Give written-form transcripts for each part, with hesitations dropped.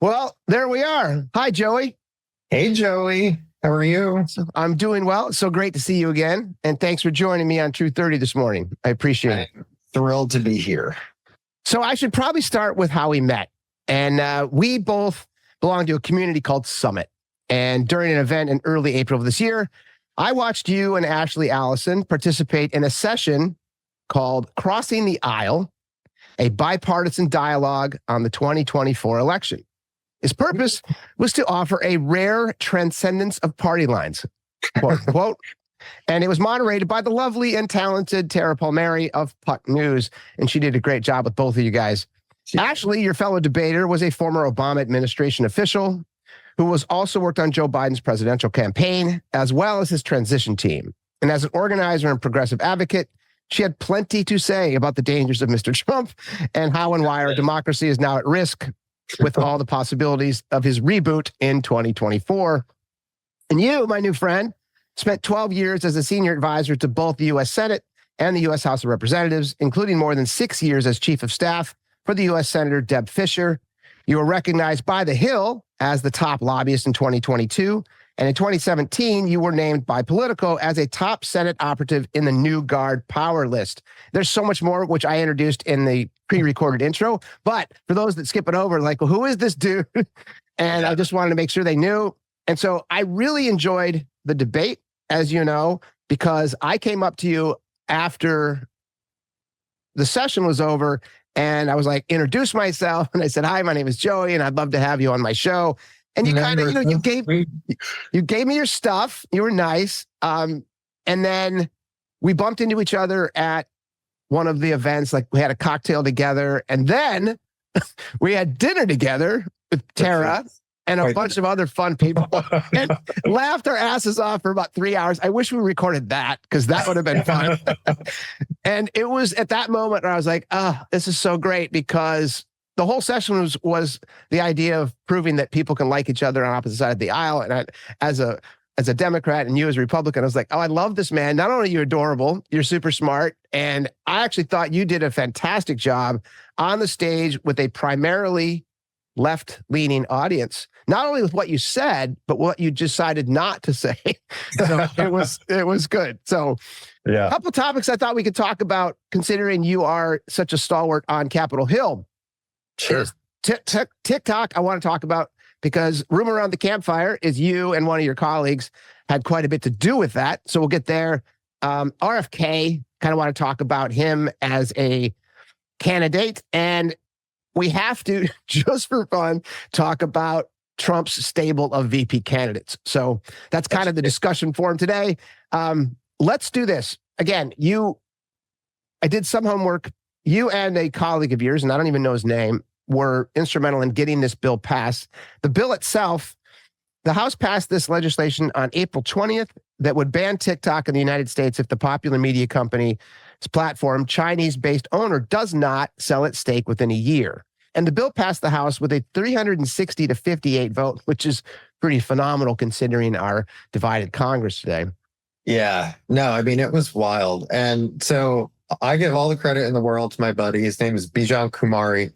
Well, there we are. Hi, Joey. Hey, Joey. How are you? I'm doing well. It's so great to see you again. And thanks for joining me on True 30 this morning. I appreciate it. I'm thrilled to be here. So I should probably start with how we met. And we both belong to a community called Summit. And during an event in early April of this year, I watched you and Ashley Allison participate in a session called Crossing the Aisle, a bipartisan dialogue on the 2024 election. His purpose was to offer a rare transcendence of party lines, quote, unquote. And it was moderated by the lovely and talented Tara Palmieri of Puck News. And she did a great job with both of you guys. Ashley, your fellow debater, was a former Obama administration official who was also worked on Joe Biden's presidential campaign, as well as his transition team. And as an organizer and progressive advocate, she had plenty to say about the dangers of Mr. Trump and how and why our democracy is now at risk with all the possibilities of his reboot in 2024. And you, my new friend, spent 12 years as a senior advisor to both the U.S. Senate and the U.S. House of Representatives, including more than 6 years as chief of staff for the U.S. Senator Deb Fischer. You were recognized by The Hill as the top lobbyist in 2022. And in 2017, you were named by Politico as a top Senate operative in the New Guard Power List. There's so much more, which I introduced in the pre-recorded intro. But for those that skip it over, like, well, who is this dude? And I just wanted to make sure they knew. And so I really enjoyed the debate, as you know, because I came up to you after the session was over and I was like, introduce myself. And I said, hi, my name is Joey, and I'd love to have you on my show. And you kind of, you gave me your stuff. You were nice. And then we bumped into each other at one of the events. Like, we had a cocktail together, and then we had dinner together with Tara and a bunch of other fun people, and laughed our asses off for about 3 hours. I wish we recorded that, because that would have been fun. And it was at that moment where I was like, this is so great, because the whole session was the idea of proving that people can like each other on opposite sides of the aisle. And as a Democrat and you as a Republican, I was like, I love this man. Not only are you adorable, you're super smart. And I actually thought you did a fantastic job on the stage with a primarily left-leaning audience, not only with what you said, but what you decided not to say. So it was good. So a couple topics I thought we could talk about, considering you are such a stalwart on Capitol Hill. Sure. TikTok, I want to talk about, because rumor around the campfire is you and one of your colleagues had quite a bit to do with that. So we'll get there. RFK, kind of want to talk about him as a candidate. And we have to, just for fun, talk about Trump's stable of VP candidates. So that's kind of the discussion forum today. Let's do this. Again, I did some homework. You and a colleague of yours, and I don't even know his name, were instrumental in getting this bill passed. The bill itself, the House passed this legislation on April 20th that would ban TikTok in the United States if the popular media company's platform, Chinese-based owner, does not sell its stake within a year. And the bill passed the House with a 360 to 58 vote, which is pretty phenomenal considering our divided Congress today. Yeah, no, I mean, it was wild. And so I give all the credit in the world to my buddy. His name is Bijan Kumari.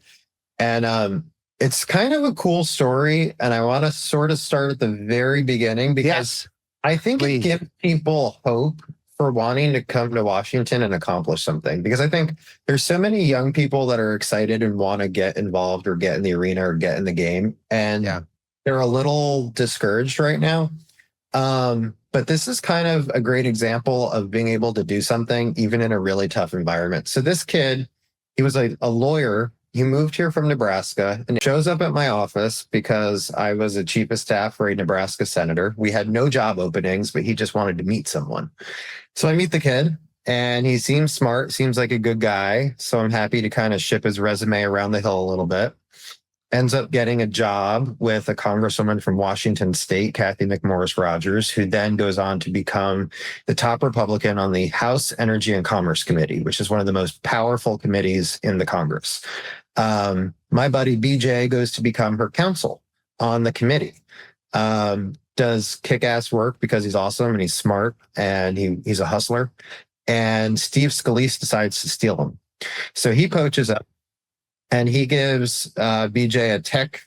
And it's kind of a cool story. And I want to sort of start at the very beginning, because I think it gives people hope for wanting to come to Washington and accomplish something. Because I think there's so many young people that are excited and want to get involved or get in the arena or get in the game. And they're a little discouraged right now. But this is kind of a great example of being able to do something even in a really tough environment. So this kid, he was a lawyer. He moved here from Nebraska and shows up at my office because I was a chief of staff for a Nebraska senator. We had no job openings, but he just wanted to meet someone. So I meet the kid, and he seems smart, seems like a good guy. So I'm happy to kind of ship his resume around the hill a little bit. Ends up getting a job with a congresswoman from Washington State, Kathy McMorris Rogers, who then goes on to become the top Republican on the House Energy and Commerce Committee, which is one of the most powerful committees in the Congress. My buddy BJ goes to become her counsel on the committee. Does kick-ass work because he's awesome and he's smart and he's a hustler. And Steve Scalise decides to steal him. So he poaches up. And he gives BJ a tech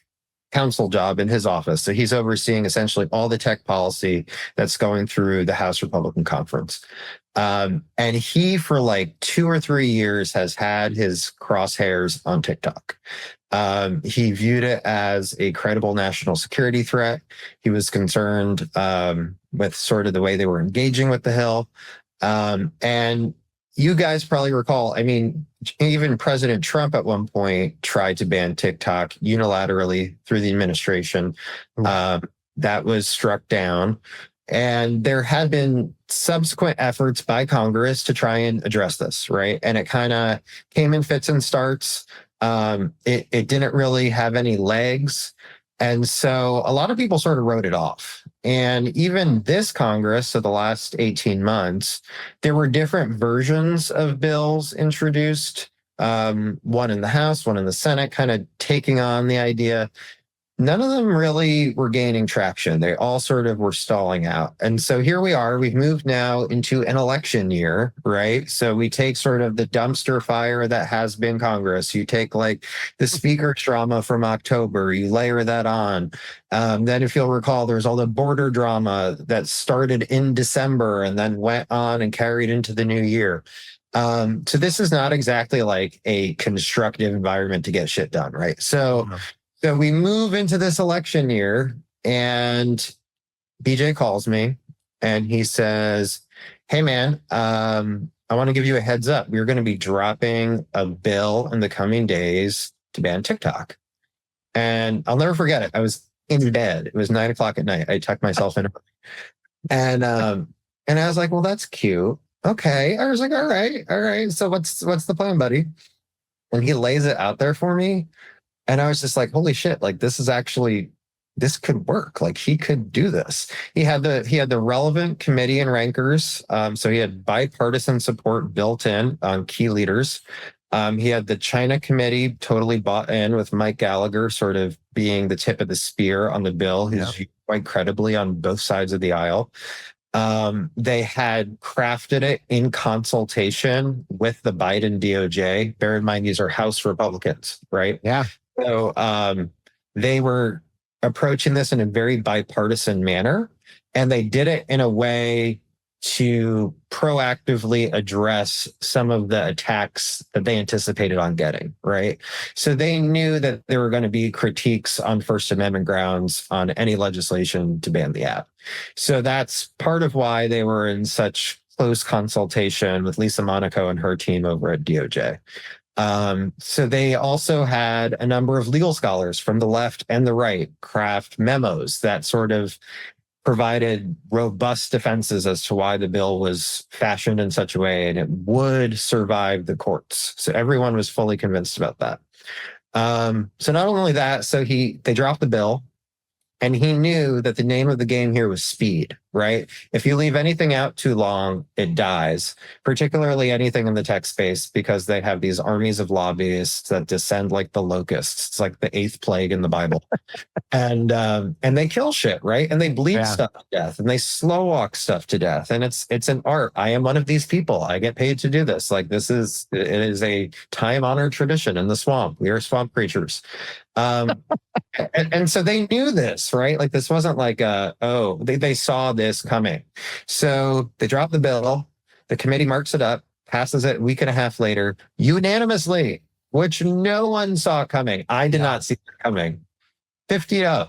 counsel job in his office. So he's overseeing essentially all the tech policy that's going through the House Republican Conference. And he, for like 2 or 3 years, has had his crosshairs on TikTok. He viewed it as a credible national security threat. He was concerned with sort of the way they were engaging with the Hill. And you guys probably recall, I mean, even President Trump at one point tried to ban TikTok unilaterally through the administration. That was struck down. And there had been subsequent efforts by Congress to try and address this, right? And it kind of came in fits and starts. It didn't really have any legs. And so a lot of people sort of wrote it off. And even this Congress, so the last 18 months, there were different versions of bills introduced, one in the House, one in the Senate, kind of taking on the idea. None of them really were gaining traction. They all sort of were stalling out. And so here we are. We've moved now into an election year, right? So we take sort of the dumpster fire that has been Congress. You take like the speaker drama from October, you layer that on. Then if you'll recall, there's all the border drama that started in December and then went on and carried into the new year. So this is not exactly like a constructive environment to get shit done, right? So we move into this election year, and BJ calls me and he says, "Hey man, I want to give you a heads up. We're going to be dropping a bill in the coming days to ban TikTok." And I'll never forget it. I was in bed. It was 9 o'clock at night. I tucked myself in. And I was like, "Well, that's cute. Okay." I was like, all right. So what's the plan, buddy?" And he lays it out there for me. And I was just like, holy shit, like this could work. Like he could do this. He had the relevant committee and rankers. So he had bipartisan support built in on key leaders. He had the China committee totally bought in, with Mike Gallagher sort of being the tip of the spear on the bill. He's quite credibly on both sides of the aisle. They had crafted it in consultation with the Biden DOJ. Bear in mind, these are House Republicans, right? Yeah. So they were approaching this in a very bipartisan manner, and they did it in a way to proactively address some of the attacks that they anticipated on getting, right? So they knew that there were going to be critiques on First Amendment grounds on any legislation to ban the app. So that's part of why they were in such close consultation with Lisa Monaco and her team over at DOJ. So they also had a number of legal scholars from the left and the right craft memos that sort of provided robust defenses as to why the bill was fashioned in such a way and it would survive the courts. So everyone was fully convinced about that. So not only that, they dropped the bill, and he knew that the name of the game here was speed, right? If you leave anything out too long, it dies, particularly anything in the tech space, because they have these armies of lobbyists that descend like the locusts. It's like the 8th plague in the Bible. And they kill shit, right? And they bleed stuff to death, and they slow walk stuff to death. And it's an art. I am one of these people. I get paid to do this. Like it is a time-honored tradition in the swamp. We are swamp creatures. And so they knew this, right? Like this wasn't like they saw this coming. So they dropped the bill. The committee marks it up, passes it a week and a half later, unanimously, which no one saw coming. I did not see it coming. 50-0,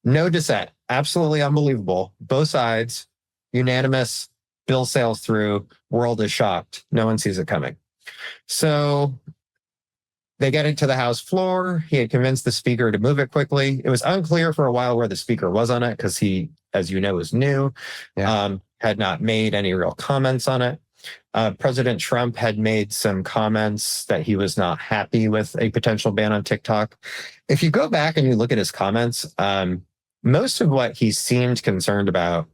no dissent. Absolutely unbelievable. Both sides, unanimous. Bill sails through. World is shocked. No one sees it coming. So they get it to the House floor. He had convinced the speaker to move it quickly. It was unclear for a while where the speaker was on it because he, as you know, is new, had not made any real comments on it. President Trump had made some comments that he was not happy with a potential ban on TikTok. If you go back and you look at his comments, most of what he seemed concerned about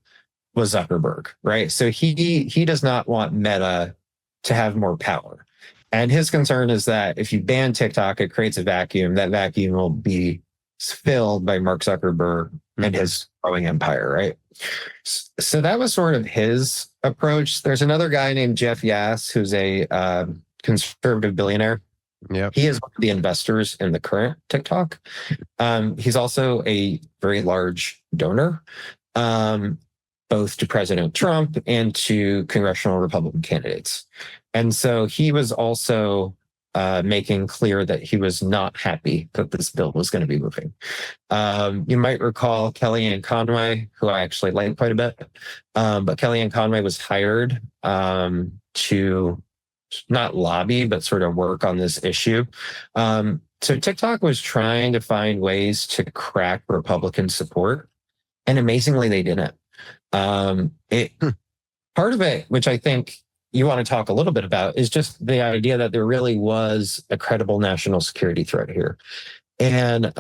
was Zuckerberg, right? So he does not want Meta to have more power. And his concern is that if you ban TikTok, it creates a vacuum. That vacuum will be filled by Mark Zuckerberg and his growing empire, right? So that was sort of his approach. There's another guy named Jeff Yass, who's a conservative billionaire. Yep. He is one of the investors in the current TikTok. He's also a very large donor, both to President Trump and to congressional Republican candidates. And so he was also making clear that he was not happy that this bill was going to be moving. You might recall Kellyanne Conway, who I actually like quite a bit, but Kellyanne Conway was hired to not lobby, but sort of work on this issue. So TikTok was trying to find ways to crack Republican support, and amazingly, they didn't. Part of it, which I think you want to talk a little bit about, is just the idea that there really was a credible national security threat here. And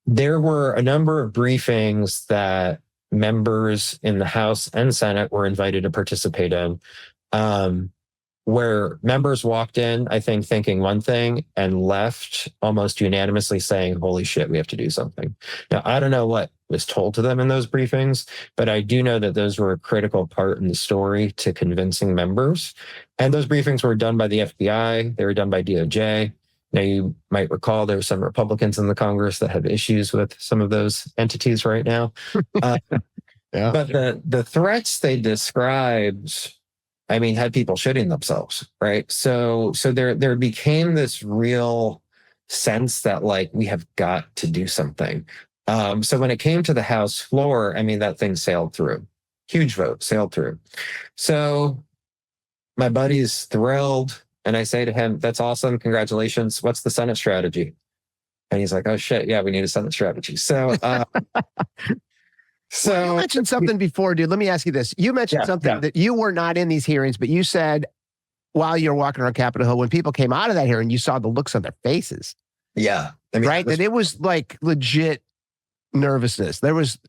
there were a number of briefings that members in the House and Senate were invited to participate in, where members walked in, I think, thinking one thing and left almost unanimously saying, holy shit, we have to do something. Now, I don't know what was told to them in those briefings, but I do know that those were a critical part in the story to convincing members. And those briefings were done by the FBI. They were done by DOJ. Now, you might recall there are some Republicans in the Congress that have issues with some of those entities right now. But the threats they described, I mean, had people shitting themselves, right? So there became this real sense that, like, we have got to do something. So when it came to the House floor, I mean, that thing sailed through. Huge vote, sailed through. So my buddy's thrilled, and I say to him, that's awesome, congratulations. What's the Senate strategy? And he's like, oh shit, yeah, we need a Senate strategy. So well, you mentioned something before, dude. Let me ask you this. You mentioned something that you were not in these hearings, but you said while you were walking around Capitol Hill, when people came out of that hearing, you saw the looks on their faces. Yeah. I mean, right? That it was like legit nervousness. There was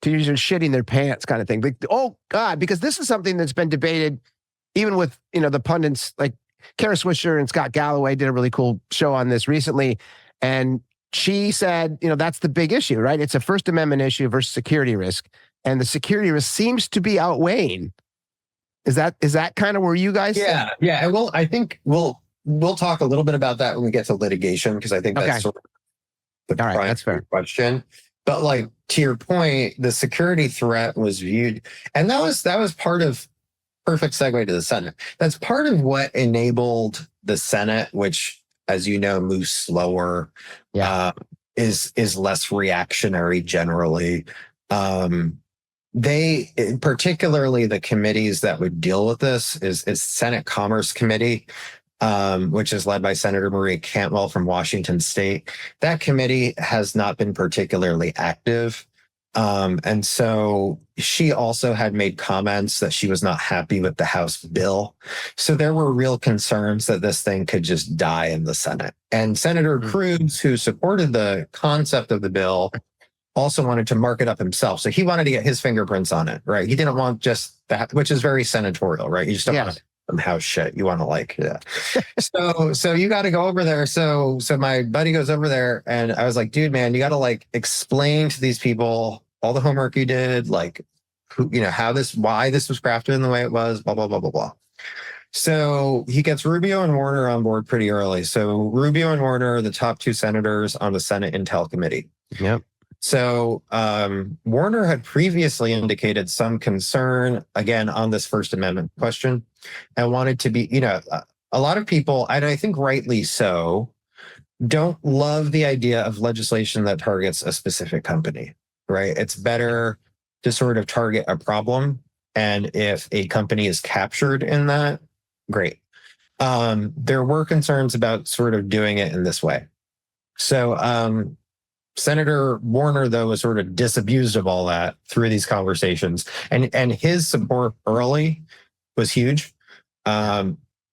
teenagers shitting their pants kind of thing. Like, oh God, because this is something that's been debated even with, the pundits like Kara Swisher and Scott Galloway did a really cool show on this recently. And she said, that's the big issue, right? It's a First Amendment issue versus security risk. And the security risk seems to be outweighing. Is that kind of where you guys? Yeah. Well, I think we'll talk a little bit about that when we get to litigation, because I think that's sort of the that's fair question. But like, to your point, the security threat was viewed, and that was part of, perfect segue to the Senate. That's part of what enabled the Senate, which, as you know, moves slower, is less reactionary generally. They, particularly the committees that would deal with this, is Senate Commerce Committee, which is led by Senator Maria Cantwell from Washington State. That committee has not been particularly active. And so she also had made comments that she was not happy with the House bill. So there were real concerns that this thing could just die in the Senate. And Senator Cruz, who supported the concept of the bill, also wanted to mark it up himself. So he wanted to get his fingerprints on it, right? He didn't want just that, which is very senatorial, right? You just don't want some house shit. You want to like, So you got to go over there. So my buddy goes over there, and I was like, dude, man, you got to like explain to these people all the homework you did, like, who, why this was crafted in the way it was, blah, blah, blah, blah, blah. So he gets Rubio and Warner on board pretty early. So Rubio and Warner are the top two senators on the Senate Intel Committee. Yep. So Warner had previously indicated some concern, again, on this First Amendment question, and wanted to be, a lot of people, and I think rightly so, don't love the idea of legislation that targets a specific company, right? It's better to sort of target a problem. And if a company is captured in that, great. There were concerns about sort of doing it in this way. So Senator Warner, though, was sort of disabused of all that through these conversations. And his support early was huge.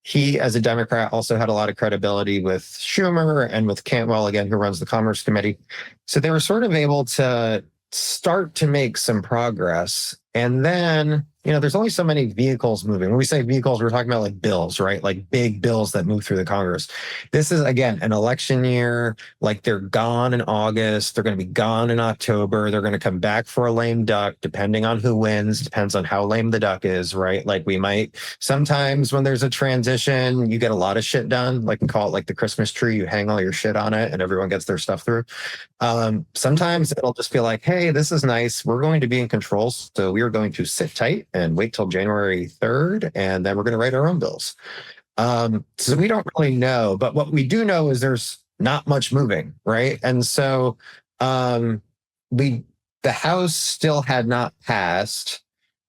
He, as a Democrat, also had a lot of credibility with Schumer and with Cantwell, again, who runs the Commerce Committee. So they were sort of able to start to make some progress. And then, there's only so many vehicles moving. When we say vehicles, we're talking about like bills, right? Like big bills that move through the Congress. This is, again, an election year. Like they're gone in August. They're going to be gone in October. They're going to come back for a lame duck, depending on who wins, depends on how lame the duck is, right? Like we might, sometimes when there's a transition, you get a lot of shit done. Like we call it like the Christmas tree. You hang all your shit on it and everyone gets their stuff through. Sometimes it'll just be like, hey, this is nice. We're going to be in control. So we are going to sit tight and wait till January 3rd, and then we're going to write our own bills. So we don't really know. But what we do know is there's not much moving, right? And so the House still had not passed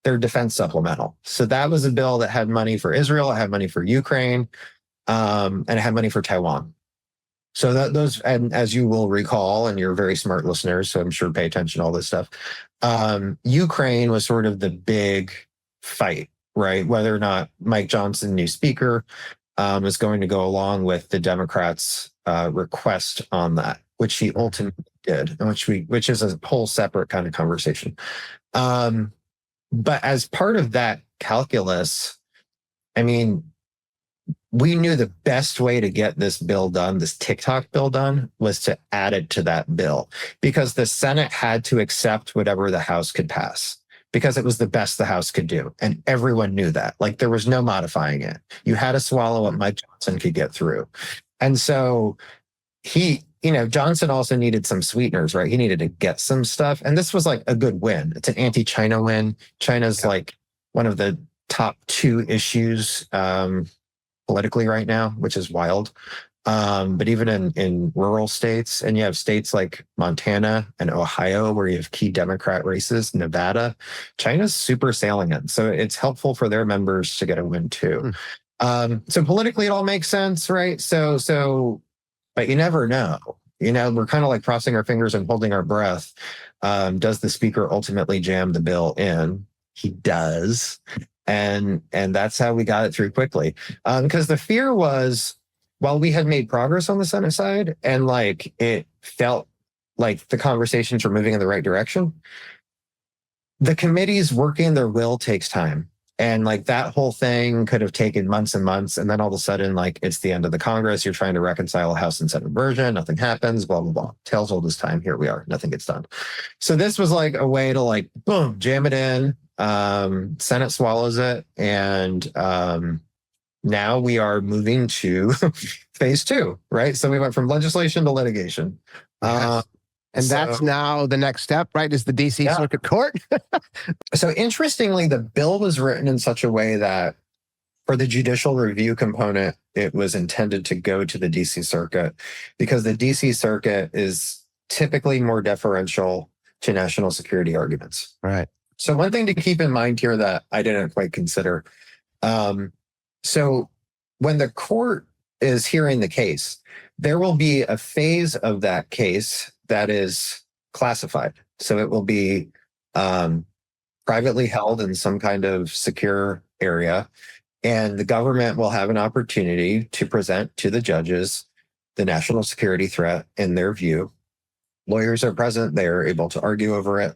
their defense supplemental. So that was a bill that had money for Israel, it had money for Ukraine, and it had money for Taiwan. So those, and as you will recall, and you're very smart listeners, so I'm sure pay attention to all this stuff. Ukraine was sort of the big fight, right? Whether or not Mike Johnson, new speaker, is going to go along with the Democrats' request on that, which he ultimately did, and which is a whole separate kind of conversation. But as part of that calculus, I mean, we knew the best way to get this bill done, this TikTok bill done, was to add it to that bill, because the Senate had to accept whatever the House could pass, because it was the best the House could do. And everyone knew that. Like there was no modifying it. You had to swallow what Mike Johnson could get through. And so Johnson also needed some sweeteners, right? He needed to get some stuff. And this was like a good win. It's an anti-China win. China's like one of the top two issues politically right now, which is wild. But even in rural states, and you have states like Montana and Ohio where you have key Democrat races, Nevada, China's super salient. So it's helpful for their members to get a win too. So politically it all makes sense, right? So, but you never know. We're kind of like crossing our fingers and holding our breath. Does the speaker ultimately jam the bill in? He does. And that's how we got it through quickly. Because the fear was, while we had made progress on the Senate side and like it felt like the conversations were moving in the right direction, the committees working their will takes time. And like that whole thing could have taken months and months. And then all of a sudden, like it's the end of the Congress. You're trying to reconcile a House and Senate version. Nothing happens, blah, blah, blah. Tales old as time. Here we are. Nothing gets done. So this was like a way to like, boom, jam it in. Senate swallows it. And now we are moving to phase two, right? So we went from legislation to litigation. Yes. And that's now the next step, right? Is the DC Circuit Court. So interestingly, the bill was written in such a way that for the judicial review component, it was intended to go to the DC Circuit, because the DC Circuit is typically more deferential to national security arguments. Right. So one thing to keep in mind here that I didn't quite consider. So when the court is hearing the case, there will be a phase of that case that is classified. So it will be privately held in some kind of secure area. And the government will have an opportunity to present to the judges the national security threat in their view. Lawyers are present. They are able to argue over it.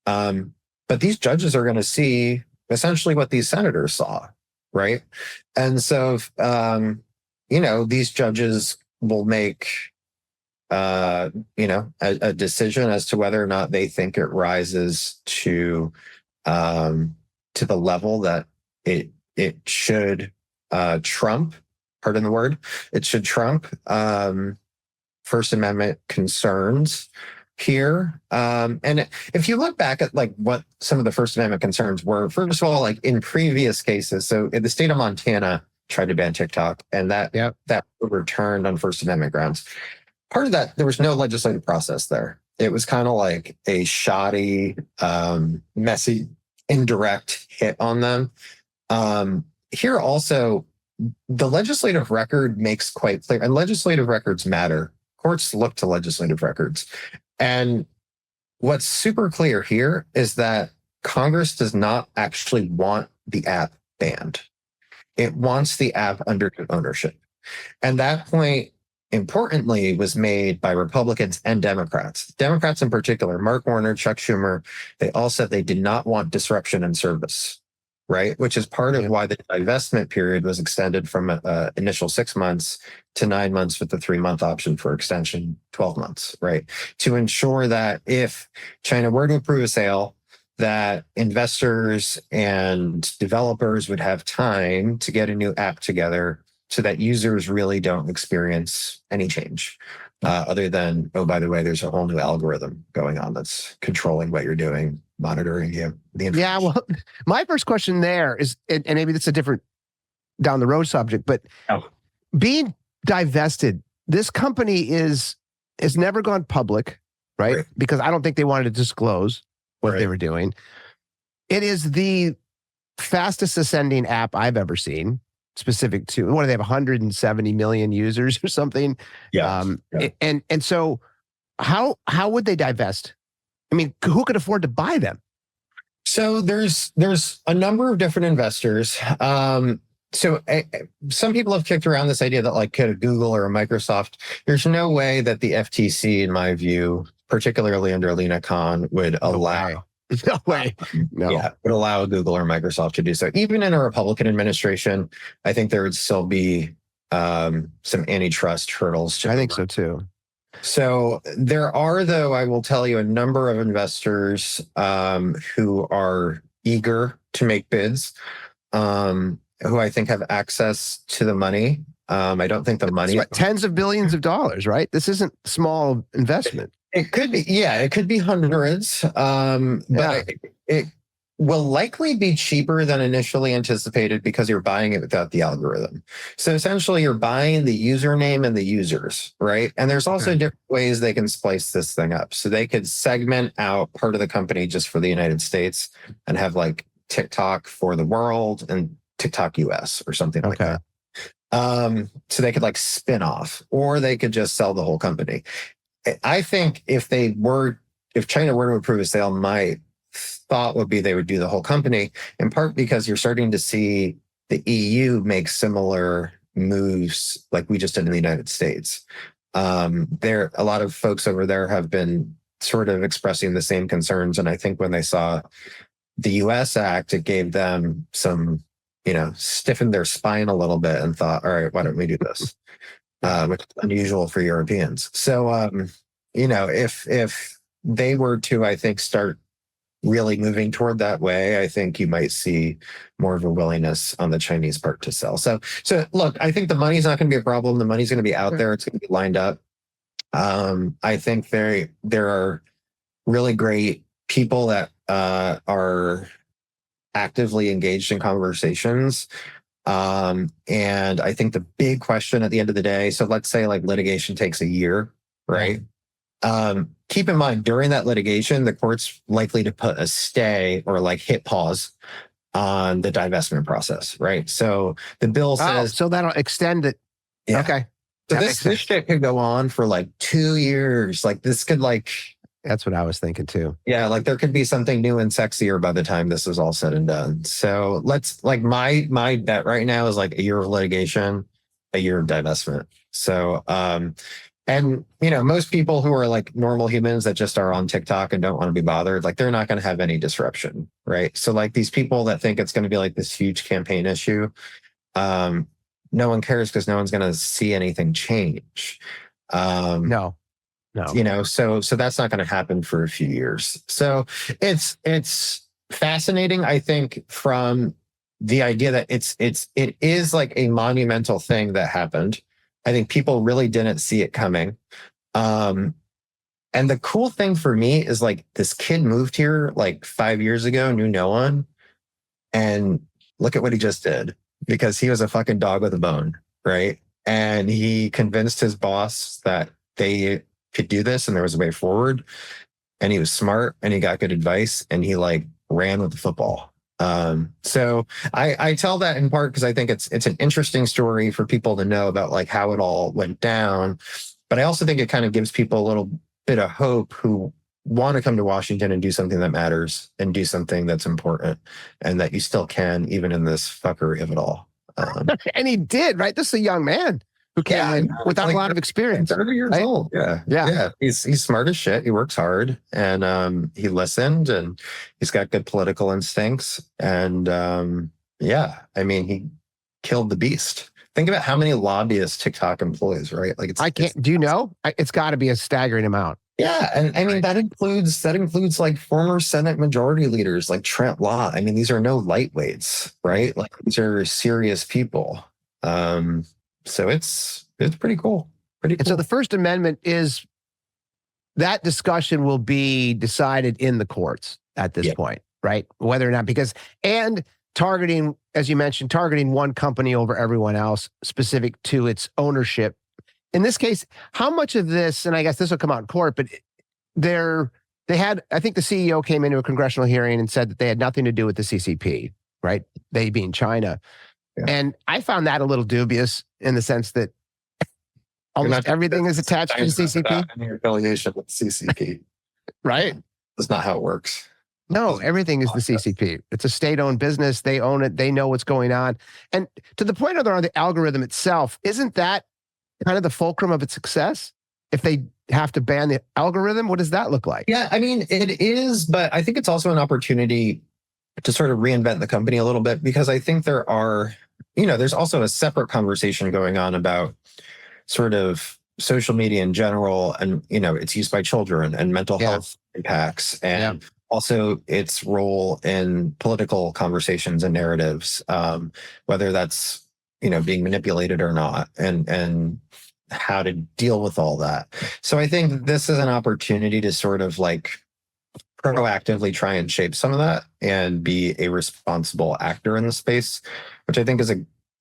But these judges are going to see essentially what these senators saw, right? And so, these judges will make a decision as to whether or not they think it rises to the level that it should trump, pardon the word, it should trump First Amendment concerns here. And if you look back at like what some of the First Amendment concerns were, first of all, like in previous cases, so in the state of Montana tried to ban TikTok, and that overturned on First Amendment grounds. Part of that, there was no legislative process there. It was kind of like a shoddy, messy, indirect hit on them. Here also, the legislative record makes quite clear, and legislative records matter. Courts look to legislative records. And what's super clear here is that Congress does not actually want the app banned. It wants the app under ownership. And that point importantly, was made by Republicans and Democrats. Democrats in particular, Mark Warner, Chuck Schumer, they all said they did not want disruption in service, right? Which is part of why the divestment period was extended from initial 6 months to 9 months with the 3-month option for extension, 12 months, right? To ensure that if China were to approve a sale, that investors and developers would have time to get a new app together so that users really don't experience any change other than, oh, by the way, there's a whole new algorithm going on that's controlling what you're doing, monitoring you. Yeah, well, my first question there is, and maybe that's a different down the road subject, but being divested, this company has never gone public, right? Because I don't think they wanted to disclose what they were doing. It is the fastest ascending app I've ever seen, specific to, what do they have, 170 million users or something? And so how would they divest? I mean, who could afford to buy them? So there's a number of different investors. So some people have kicked around this idea that like could a Google or a Microsoft, there's no way that the FTC, in my view, particularly under Lina Khan, would allow. No way. No. Yeah, would allow Google or Microsoft to do so. Even in a Republican administration, I think there would still be some antitrust hurdles. I think so too. So there are, though, I will tell you, a number of investors who are eager to make bids, who I think have access to the money. I don't think the money... tens of billions of dollars, right? This isn't small investment. It could be, yeah, it could be hundreds, but it will likely be cheaper than initially anticipated because you're buying it without the algorithm. So essentially you're buying the username and the users, right? And there's also different ways they can splice this thing up. So they could segment out part of the company just for the United States and have like TikTok for the world and TikTok US or something like that. So they could like spin off, or they could just sell the whole company. I think if China were to approve a sale, my thought would be they would do the whole company, in part because you're starting to see the EU make similar moves like we just did in the United States. A lot of folks over there have been sort of expressing the same concerns. And I think when they saw the US act, it gave them some, stiffened their spine a little bit and thought, all right, why don't we do this? Which is unusual for Europeans. So, if they were to, I think, start really moving toward that way, I think you might see more of a willingness on the Chinese part to sell. So look, I think the money's not going to be a problem. The money's going to be out there. It's going to be lined up. I think there are really great people that are actively engaged in conversations. And I think the big question at the end of the day, so let's say like litigation takes a year, right? Keep in mind, during that litigation, the court's likely to put a stay or like hit pause on the divestment process, right? So the bill says... so that'll extend it. Yeah. Okay. So this shit could go on for like 2 years. Like this could like... That's what I was thinking too. Yeah, like there could be something new and sexier by the time this is all said and done. So let's like my bet right now is like a year of litigation, a year of divestment. So and most people who are like normal humans that just are on TikTok and don't want to be bothered, like they're not going to have any disruption, right? So like these people that think it's going to be like this huge campaign issue, no one cares because no one's going to see anything change. No. So that's not going to happen for a few years. So it's fascinating, I think, from the idea that it is like a monumental thing that happened. I think people really didn't see it coming. And the cool thing for me is like this kid moved here like 5 years ago, knew no one. And look at what he just did, because he was a fucking dog with a bone, right? And he convinced his boss that they could do this and there was a way forward, and he was smart and he got good advice and he like ran with the football. So I tell that in part because I think it's an interesting story for people to know about like how it all went down, but I also think it kind of gives people a little bit of hope who want to come to Washington and do something that matters and do something that's important, and that you still can even in this fuckery of it all. And he did, right? This is a young man. who came in without a lot of experience. 30 years right? old. Yeah. He's smart as shit. He works hard, and he listened, and he's got good political instincts. And I mean, he killed the beast. Think about how many lobbyists TikTok employs, right? Like do you know? It's got to be a staggering amount. Yeah, and I mean that includes like former Senate majority leaders like Trent Lott. I mean, these are no lightweights, right? Like these are serious people. So it's pretty cool. Pretty cool. And so the First Amendment is that discussion will be decided in the courts at this point, right? Whether or not and targeting, as you mentioned, targeting one company over everyone else, specific to its ownership. In this case, how much of this, and I guess this will come out in court, but I think the CEO came into a congressional hearing and said that they had nothing to do with the CCP, right? They being China. Yeah. And I found that a little dubious in the sense that almost everything is attached to the CCP. Any affiliation with CCP. Right? That's not how it works. No, everything is the CCP. It's a state-owned business. They own it. They know what's going on. And to the point of the algorithm itself, isn't that kind of the fulcrum of its success? If they have to ban the algorithm, what does that look like? Yeah, I mean, it is, but I think it's also an opportunity to sort of reinvent the company a little bit, because I think there's also a separate conversation going on about sort of social media in general and, its use by children and mental health impacts and also its role in political conversations and narratives, whether that's being manipulated or not, and how to deal with all that. So I think this is an opportunity to sort of like proactively try and shape some of that and be a responsible actor in the space, which I think is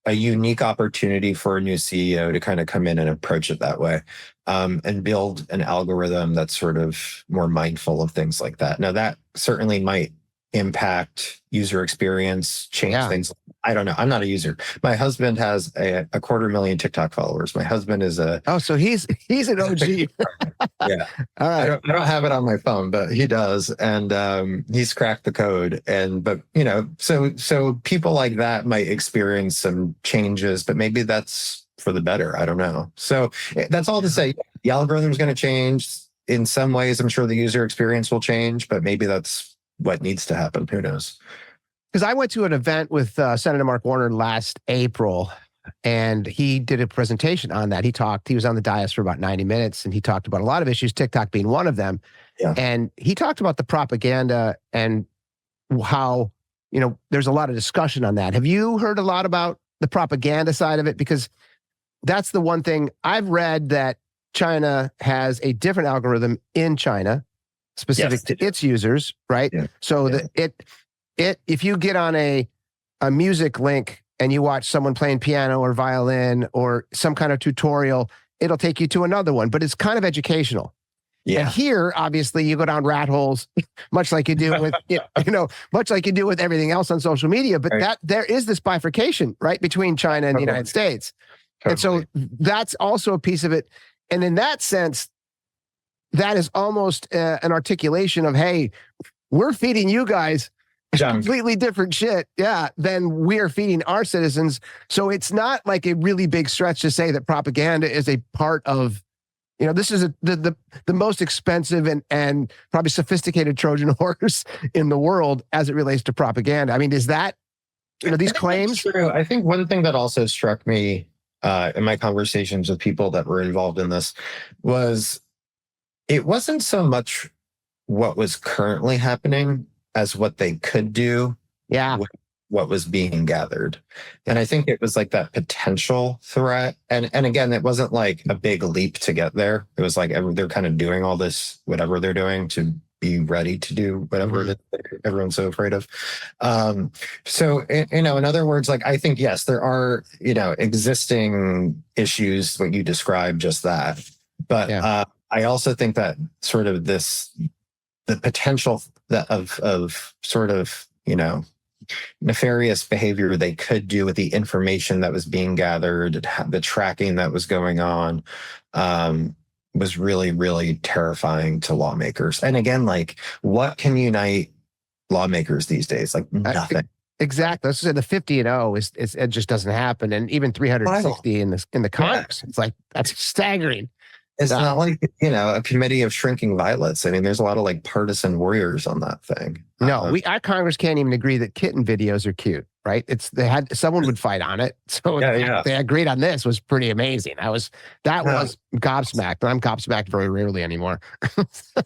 a unique opportunity for a new CEO to kind of come in and approach it that way, and build an algorithm that's sort of more mindful of things like that. Now, that certainly might impact user experience, change things. I don't know. I'm not a user. My husband has a 250,000 TikTok followers. My husband is so he's an OG. Yeah. All right. I don't have it on my phone, but he does. And he's cracked the code. So people like that might experience some changes, but maybe that's for the better. I don't know. So that's all to say. The algorithm is going to change in some ways. I'm sure the user experience will change, but maybe that's what needs to happen. Who knows? Because I went to an event with Senator Mark Warner last April, and he did a presentation on that. He was on the dais for about 90 minutes, and he talked about a lot of issues, TikTok being one of them. Yeah. And he talked about the propaganda and how, there's a lot of discussion on that. Have you heard a lot about the propaganda side of it? Because that's the one thing I've read, that China has a different algorithm in China specific to its users, right? Yeah. So that if you get on a music link and you watch someone playing piano or violin or some kind of tutorial, it'll take you to another one, but it's kind of educational. Yeah. And here, obviously, you go down rat holes, much like you do with, much like you do with everything else on social media. But there is this bifurcation, right, between China and the United States. And so that's also a piece of it. And in that sense, that is almost an articulation of, hey, we're feeding you guys completely different shit, than we're feeding our citizens. So it's not like a really big stretch to say that propaganda is a part of, this is the most expensive and probably sophisticated Trojan horse in the world as it relates to propaganda. I mean, is that, these claims? True. I think one thing that also struck me in my conversations with people that were involved in this was it wasn't so much what was currently happening as what they could do with what was being gathered. And I think it was like that potential threat. And again, it wasn't like a big leap to get there. It was like they're kind of doing all this, whatever they're doing, to be ready to do whatever it is everyone's so afraid of. So, in other words, like, I think, yes, there are, existing issues, what you described, just that. But I also think that sort of the potential of sort of, nefarious behavior they could do with the information that was being gathered, the tracking that was going on, was really, really terrifying to lawmakers. And again, like, what can unite lawmakers these days? Like, nothing. Exactly. Let's say the 50-0 is it just doesn't happen, and even 360 in the Congress. It's like that's staggering. It's not like a committee of shrinking violets. I mean, there's a lot of like partisan warriors on that thing. No, our Congress can't even agree that kitten videos are cute, right? Someone would fight on it. So they agreed on this was pretty amazing. That was gobsmacked. And I'm gobsmacked very rarely anymore.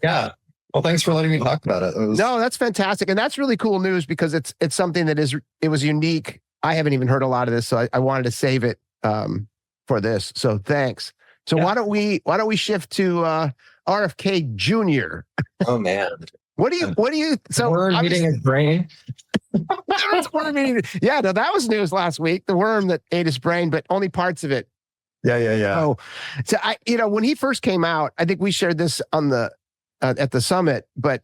Yeah. Well, thanks for letting me talk about it. No, that's fantastic. And that's really cool news because it's something that it was unique. I haven't even heard a lot of this, so I wanted to save it for this. So thanks. So why don't we shift to RFK Jr.? Oh man. What do you so worm eating his brain? Yeah, no, that was news last week. The worm that ate his brain, but only parts of it. Yeah. Oh, so when he first came out, I think we shared this on the at the summit, but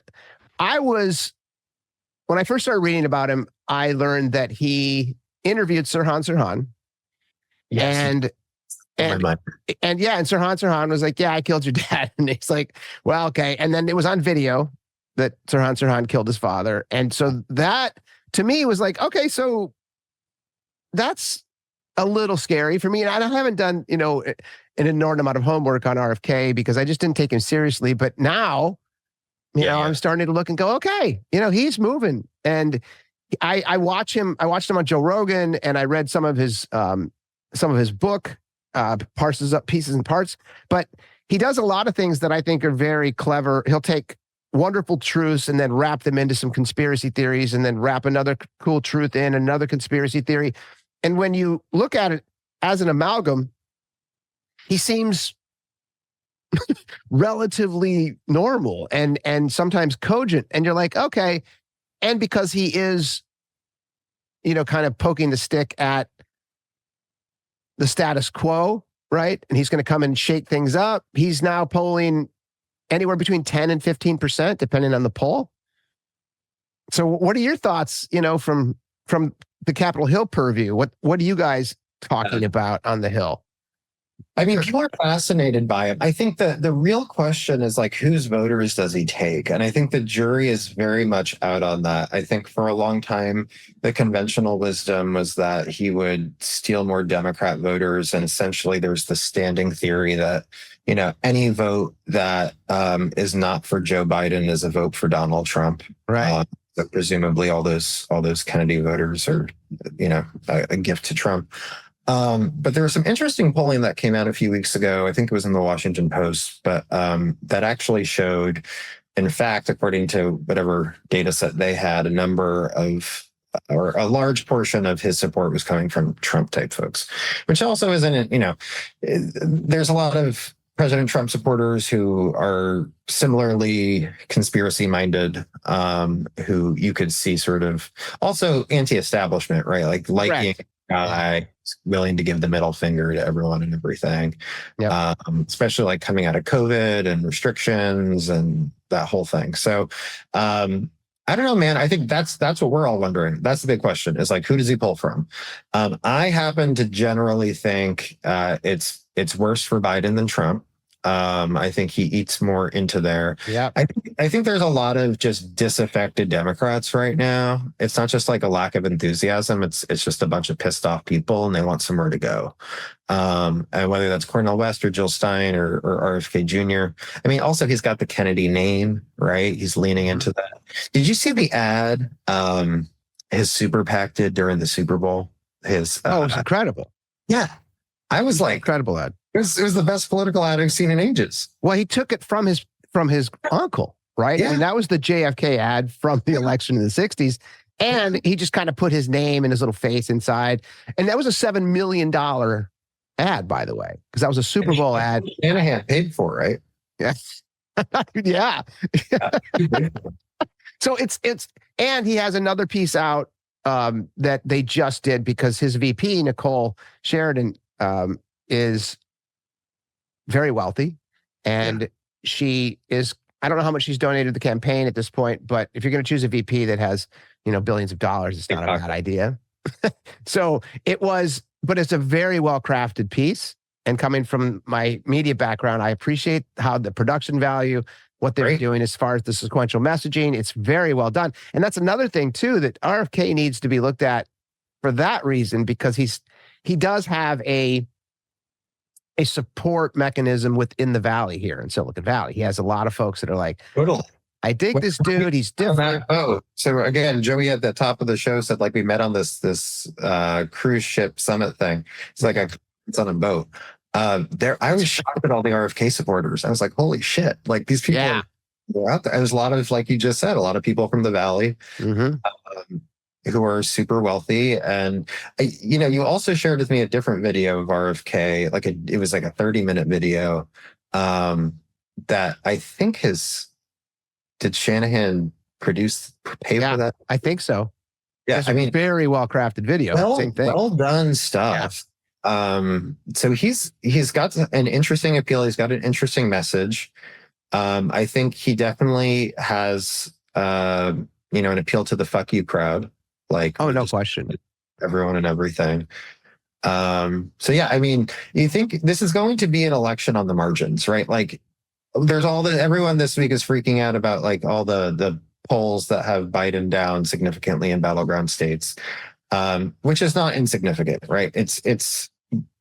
when I first started reading about him, I learned that he interviewed Sirhan Sirhan. Yes. And Sirhan Sirhan was like, yeah, I killed your dad. And he's like, well, okay. And then it was on video that Sirhan Sirhan killed his father. And so that to me was like, okay, so that's a little scary for me. And I haven't done, an inordinate amount of homework on RFK because I just didn't take him seriously. But now, I'm starting to look and go, okay, he's moving. And I watched him on Joe Rogan, and I read some of his book, parses up pieces and parts. But he does a lot of things that I think are very clever. He'll take wonderful truths and then wrap them into some conspiracy theories, and then wrap another cool truth in another conspiracy theory. And when you look at it as an amalgam, he seems relatively normal and sometimes cogent. And you're like, okay. And because he is, kind of poking the stick at the status quo, right? And he's going to come and shake things up. He's now polling anywhere between 10 and 15%, depending on the poll. So what are your thoughts, from the Capitol Hill purview? What are you guys talking about on the Hill? I mean, people are fascinated by it. I think that the real question is like, whose voters does he take? And I think the jury is very much out on that. I think for a long time, the conventional wisdom was that he would steal more Democrat voters. And essentially there's the standing theory that, any vote that is not for Joe Biden is a vote for Donald Trump. Right. But presumably all those Kennedy voters are, a gift to Trump. But there was some interesting polling that came out a few weeks ago. I think it was in the Washington Post, but that actually showed, in fact, according to whatever data set they had, or a large portion of his support was coming from Trump type folks, which also isn't, there's a lot of President Trump supporters who are similarly conspiracy minded, who you could see sort of also anti-establishment, right? Like liking guy willing to give the middle finger to everyone and everything. Yep. Especially like coming out of COVID and restrictions and that whole thing. So I don't know, man. I think that's what we're all wondering. That's the big question, is like, who does he pull from? I happen to generally think it's worse for Biden than Trump. I think he eats more into there. Yeah. I think there's a lot of just disaffected Democrats right now. It's not just like a lack of enthusiasm. It's just a bunch of pissed off people and they want somewhere to go. And whether that's Cornel West or Jill Stein or RFK Jr. I mean, also he's got the Kennedy name, right? He's leaning into that. Did you see the ad his super PAC did during the Super Bowl? It was incredible. Yeah. I was like, incredible ad. It was the best political ad I've seen in ages. Well, he took it from his uncle, right? Yeah. I mean, that was the JFK ad from the election in the 60s. And he just kind of put his name and his little face inside. And that was a $7 million ad, by the way, because that was a Super Bowl ad. Shanahan paid for, right? Yes. Yeah. So and he has another piece out that they just did because his VP, Nicole Sheridan, is very wealthy, and she is, I don't know how much she's donated to the campaign at this point, but if you're going to choose a VP that has, billions of dollars, it's not a bad idea. So but it's a very well-crafted piece. And coming from my media background, I appreciate how the production value, what they're Great. doing as far as the sequential messaging. It's very well done. And that's another thing too, that RFK needs to be looked at for that reason, because he does have a support mechanism within the Valley here in Silicon Valley. He has a lot of folks that are like, Totally. I dig this dude. He's different. Oh, so again, Joey at the top of the show said like we met on this cruise ship summit thing. It's like it's on a boat. I was shocked at all the RFK supporters. I was like, holy shit! Like these people were out there. There's a lot of, like you just said, a lot of people from the Valley who are super wealthy. And you also shared with me a different video of RFK. It was like a 30-minute video that I think did Shanahan pay for that? I think so. Yeah, I mean, very well crafted video. Same thing. Well done stuff. Yeah. So he's got an interesting appeal. He's got an interesting message. I think he definitely has an appeal to the fuck you crowd. Like, oh, no question. Everyone and everything. So yeah, I mean, you think this is going to be an election on the margins, right? Like, there's everyone this week is freaking out about like all the polls that have Biden down significantly in battleground states, which is not insignificant, right? It's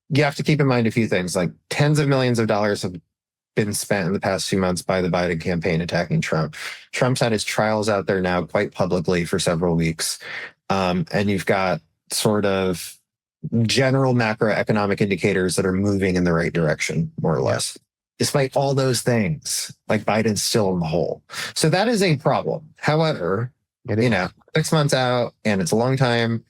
you have to keep in mind a few things. Like tens of millions of dollars have been spent in the past few months by the Biden campaign attacking Trump. Trump's had his trials out there now quite publicly for several weeks. And you've got sort of general macroeconomic indicators that are moving in the right direction, more or less. Despite all those things, like Biden's still in the hole. So that is a problem. However, 6 months out, and it's a long time,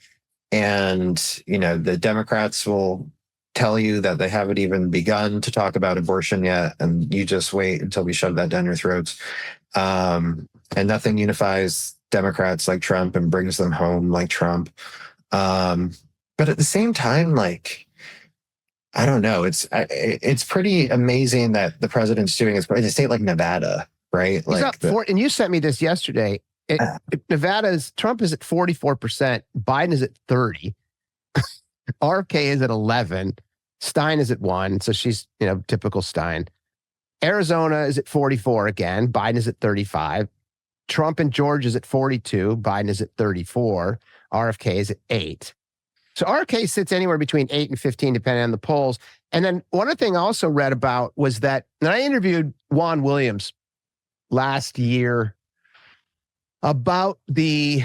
and the Democrats will tell you that they haven't even begun to talk about abortion yet, and you just wait until we shove that down your throats. And nothing unifies Democrats like Trump and brings them home like Trump. But at the same time, like, I don't know. It's pretty amazing that the president's doing it in a state like Nevada, right? And you sent me this yesterday. Trump is at 44%. Biden is at 30%. RFK is at 11%. Stein is at 1%. So she's, typical Stein. Arizona is at 44% again. Biden is at 35%. Trump and George is at 42%. Biden is at 34%. RFK is at 8%. So RFK sits anywhere between 8 and 15, depending on the polls. And then one other thing I also read about was that, and I interviewed Juan Williams last year about the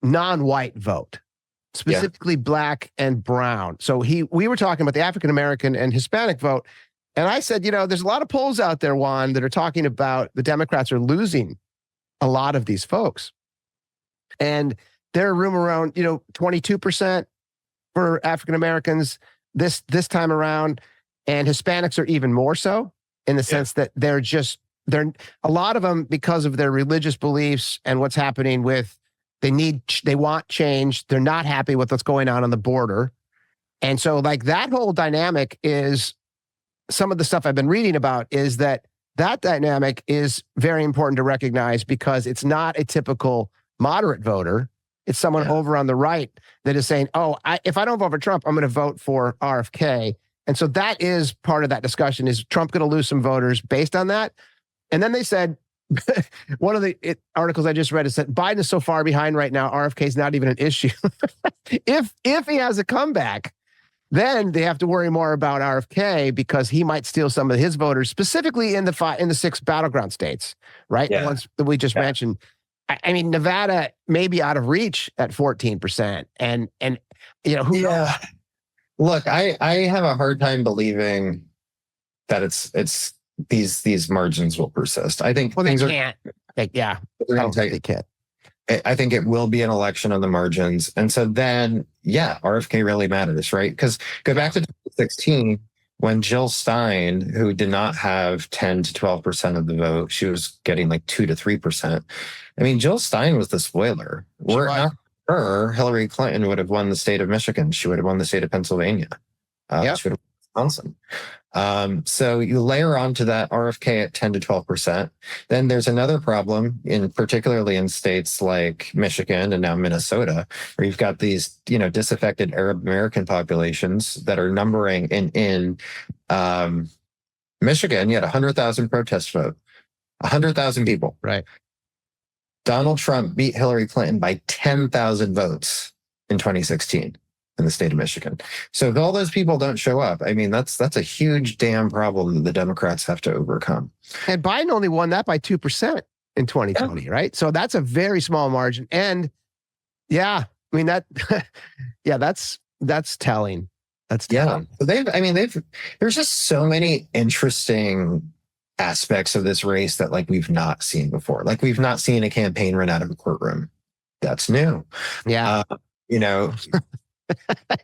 non-white vote, specifically black and brown. So we were talking about the African-American and Hispanic vote. And I said, there's a lot of polls out there, Juan, that are talking about the Democrats are losing a lot of these folks. And there are room around, 22% for African Americans this time around, and Hispanics are even more so in the sense that they're a lot of them, because of their religious beliefs and what's happening with they want change. They're not happy with what's going on the border. And so like that whole dynamic is some of the stuff I've been reading about is that dynamic is very important to recognize, because it's not a typical moderate voter. It's someone over on the right that is saying, if I don't vote for Trump, I'm going to vote for RFK. And so that is part of that discussion. Is Trump going to lose some voters based on that? And then they said, one of the articles I just read is that Biden is so far behind right now, RFK is not even an issue. If he has a comeback, then they have to worry more about RFK, because he might steal some of his voters, specifically in the 6 battleground states, right? The ones that we just mentioned. I mean, Nevada may be out of reach at 14%. And who knows? Look, I have a hard time believing that it's these margins will persist. I think they can't. They can't. I think it will be an election on the margins. And so then, RFK really matters, right? Because go back to 2016, when Jill Stein, who did not have 10 to 12% of the vote, she was getting like 2 to 3%. I mean, Jill Stein was the spoiler. Were it not for her, Hillary Clinton would have won the state of Michigan. She would have won the state of Pennsylvania. She would have won Wisconsin. So you layer onto that RFK at 10 to 12%. Then there's another problem, particularly in states like Michigan and now Minnesota, where you've got these, disaffected Arab American populations that are numbering in Michigan. You had 100,000 protest vote. 100,000 people. Right. Donald Trump beat Hillary Clinton by 10,000 votes in 2016 in the state of Michigan. So if all those people don't show up, I mean, that's a huge damn problem that the Democrats have to overcome. And Biden only won that by 2% in 2020, right? So that's a very small margin. And yeah, I mean that, yeah, that's telling. That's telling. Yeah. So there's just so many interesting aspects of this race that like we've not seen before. Like we've not seen a campaign run out of a courtroom. That's new. Yeah. You know,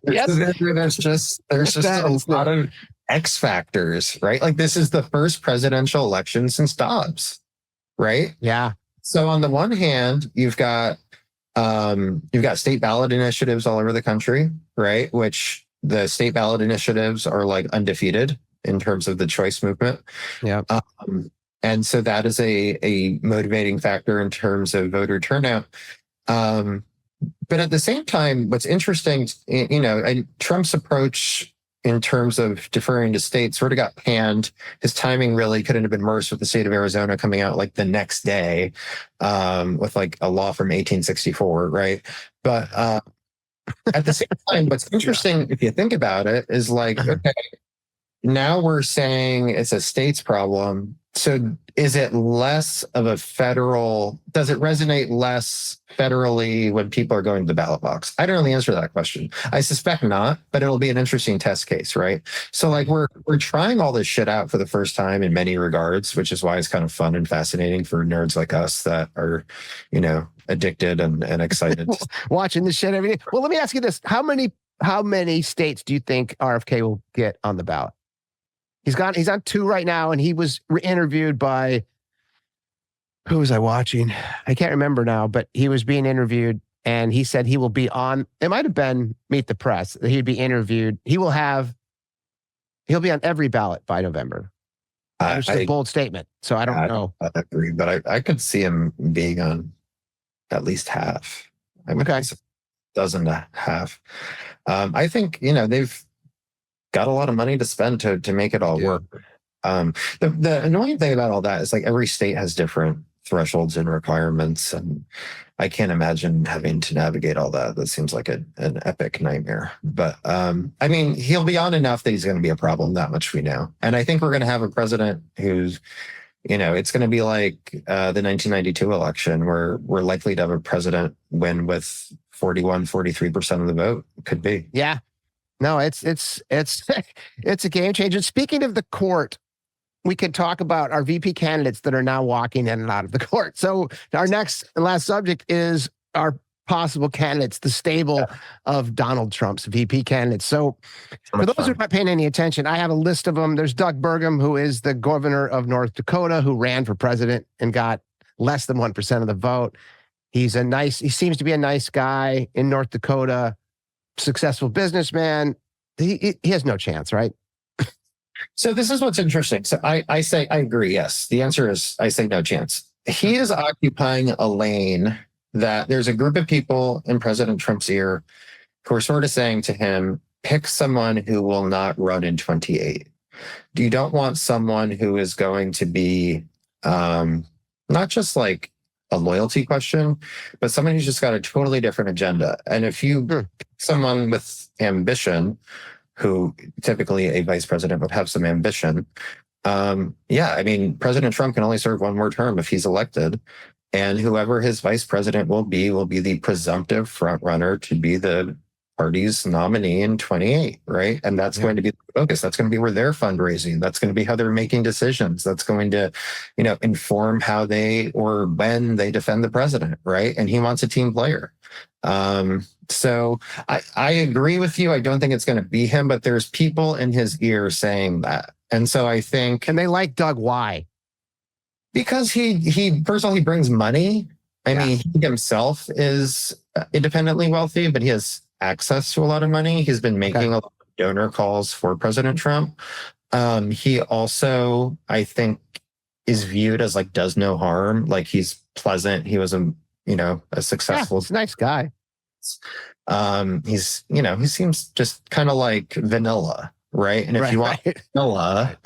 Yes. there's just a lot of X factors, right? Like this is the first presidential election since Dobbs, right? Yeah. So on the one hand, you've got state ballot initiatives all over the country, right? Which the state ballot initiatives are like undefeated in terms of the choice movement. Yeah. And so that is a motivating factor in terms of voter turnout. But at the same time, what's interesting, and Trump's approach in terms of deferring to states sort of got panned. His timing really couldn't have been worse with the state of Arizona coming out like the next day with like a law from 1864, right? But at the same time, what's interesting, if you think about it, is like, okay, now we're saying it's a state's problem. So is it less of a does it resonate less federally when people are going to the ballot box? I don't know the answer to that question. I suspect not, but it'll be an interesting test case, right? So like we're trying all this shit out for the first time in many regards, which is why it's kind of fun and fascinating for nerds like us that are, addicted and excited. Watching this shit every day. Well, let me ask you this. How many states do you think RFK will get on the ballot? He's on 2 right now, and he was interviewed by, who was I watching? I can't remember now, but he was being interviewed, and he said he will be on, it might have been Meet the Press, that he'd be interviewed. He'll be on every ballot by November. It's a bold statement, so I don't know. I agree, but I could see him being on at least half. I mean, okay. Dozen to half. I think, they've got a lot of money to spend to make it all work. The annoying thing about all that is like every state has different thresholds and requirements, and I can't imagine having to navigate all that. That seems like an epic nightmare. But I mean, he'll be on enough that he's going to be a problem. That much we know. And I think we're going to have a president who's, it's going to be like the 1992 election, where we're likely to have a president win with 43% of the vote. Could be. Yeah. No, it's it's a game changer. Speaking of the court, we could talk about our VP candidates that are now walking in and out of the court. So our next and last subject is our possible candidates, the stable of Donald Trump's VP candidates. So for those who are not paying any attention, I have a list of them. There's Doug Burgum, who is the governor of North Dakota, who ran for president and got less than 1% of the vote. He seems to be a nice guy in North Dakota. Successful businessman. He has no chance, right? So this is what's interesting. So I say I agree. Yes, the answer is I say no chance. He is occupying a lane that there's a group of people in President Trump's ear who are sort of saying to him, pick someone who will not run in 28. You don't want someone who is going to be not just like a loyalty question, but someone who's just got a totally different agenda. And if you someone with ambition, who typically a vice president would have some ambition, I mean, President Trump can only serve one more term if he's elected, and whoever his vice president will be the presumptive front runner to be the party's nominee in 28, right? And that's going to be the focus. That's going to be where they're fundraising. That's going to be how they're making decisions. That's going to, inform how they or when they defend the president, right? And he wants a team player. So I agree with you. I don't think it's going to be him, but there's people in his ear saying that. And so I think... And they like Doug. Why? Because he first of all, he brings money. I mean, he himself is independently wealthy, but he has access to a lot of money. He's been making a lot of donor calls for President Trump. He also, I think, is viewed as like does no harm. Like he's pleasant. He was a successful, he's a nice guy. He's, he seems just kind of like vanilla, right? And if you want vanilla,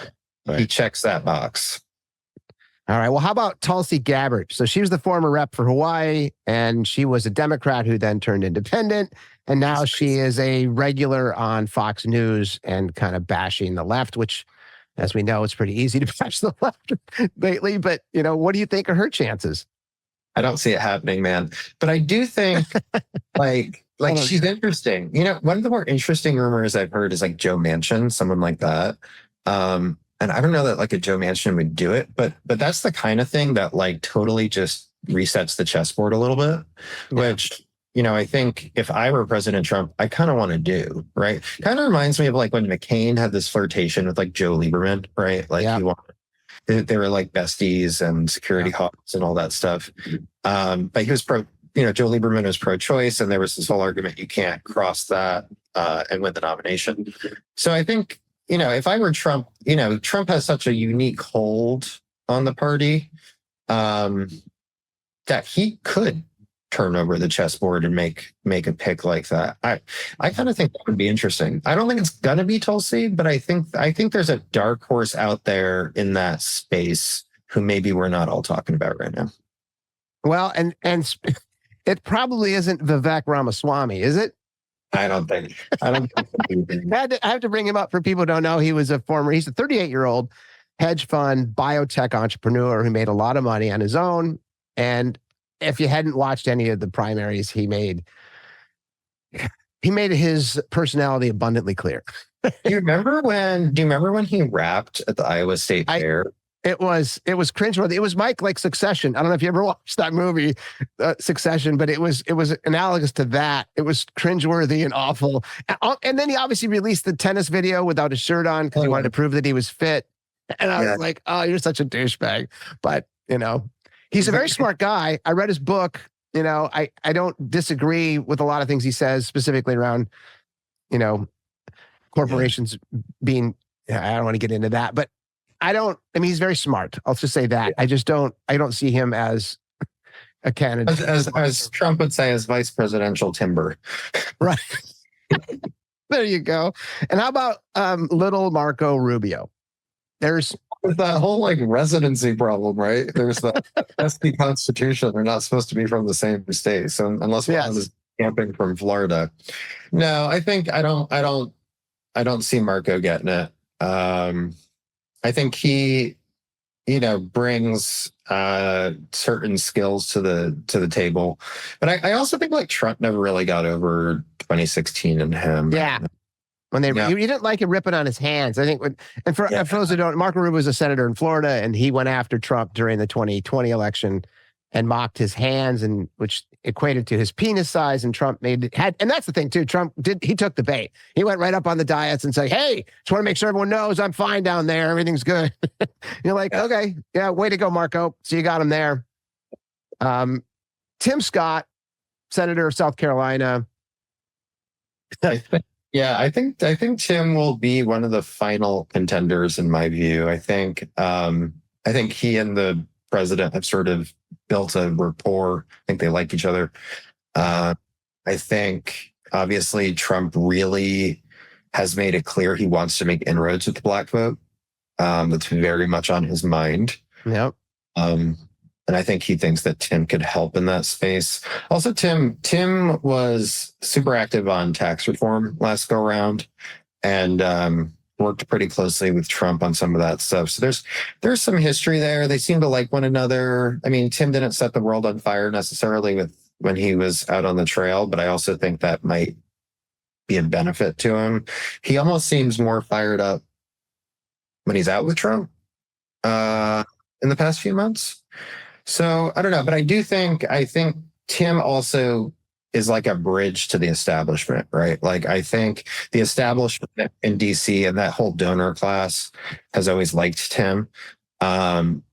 he checks that box. All right. Well, how about Tulsi Gabbard? So she was the former rep for Hawaii, and she was a Democrat who then turned independent. And now she is a regular on Fox News and kind of bashing the left, which, as we know, it's pretty easy to bash the left lately. But, what do you think are her chances? I don't see it happening, man. But I do think like she's interesting. One of the more interesting rumors I've heard is like Joe Manchin, someone like that. And I don't know that like a Joe Manchin would do it, but that's the kind of thing that like totally just resets the chessboard a little bit, which, I think if I were President Trump, I kind of want to do, right? Kind of reminds me of like when McCain had this flirtation with like Joe Lieberman, right? Like they were like besties and security hawks and all that stuff. But he was Joe Lieberman was pro-choice, and there was this whole argument you can't cross that and win the nomination. So I think, if I were Trump, Trump has such a unique hold on the party that he could turn over the chessboard and make a pick like that. I kind of think that would be interesting. I don't think it's gonna be Tulsi, but I think there's a dark horse out there in that space who maybe we're not all talking about right now. Well, and it probably isn't Vivek Ramaswamy, is it? I don't think. I have to bring him up for people who don't know. He's a 38-year-old hedge fund biotech entrepreneur who made a lot of money on his own. And if you hadn't watched any of the primaries, he made his personality abundantly clear. Do you remember when he rapped at the Iowa State Fair? It was cringeworthy. It was like Succession. I don't know if you ever watched that movie, Succession, but it was analogous to that. It was cringeworthy and awful. And then he obviously released the tennis video without his shirt on because he wanted to prove that he was fit. And I was like, oh, you're such a douchebag. But, he's a very smart guy. I read his book. I don't disagree with a lot of things he says, specifically around, corporations being, I don't want to get into that, but he's very smart. I'll just say that. I don't see him as a candidate. As Trump would say, as vice presidential timber. Right. There you go. And how about little Marco Rubio? There's that whole like residency problem, right? There's the SB Constitution. They're not supposed to be from the same state. So unless one is camping from Florida. No, I think I don't see Marco getting it. I think he, brings certain skills to the table, but I also think like Trump never really got over 2016 and him. Yeah, when you didn't like him ripping on his hands. I think for those who don't, Marco Rubio was a senator in Florida, and he went after Trump during the 2020 election and mocked his hands, and which equated to his penis size. And Trump and that's the thing too. Trump he took the bait. He went right up on the diets and said, "Hey, just want to make sure everyone knows I'm fine down there. Everything's good." You're like, okay, yeah, way to go, Marco. So you got him there. Tim Scott, Senator of South Carolina. I think Tim will be one of the final contenders in my view. I think he and the president have sort of built a rapport. I think they like each other. I think obviously Trump really has made it clear he wants to make inroads with the black vote. That's very much on his mind. Yep. And I think he thinks that Tim could help in that space. Also, Tim was super active on tax reform last go around, and worked pretty closely with Trump on some of that stuff. So there's some history there. They seem to like one another. I mean, Tim didn't set the world on fire necessarily when he was out on the trail, but I also think that might be a benefit to him. He almost seems more fired up when he's out with Trump in the past few months. So I don't know, but I think Tim also is like a bridge to the establishment, right? Like I think the establishment in DC and that whole donor class has always liked Tim. And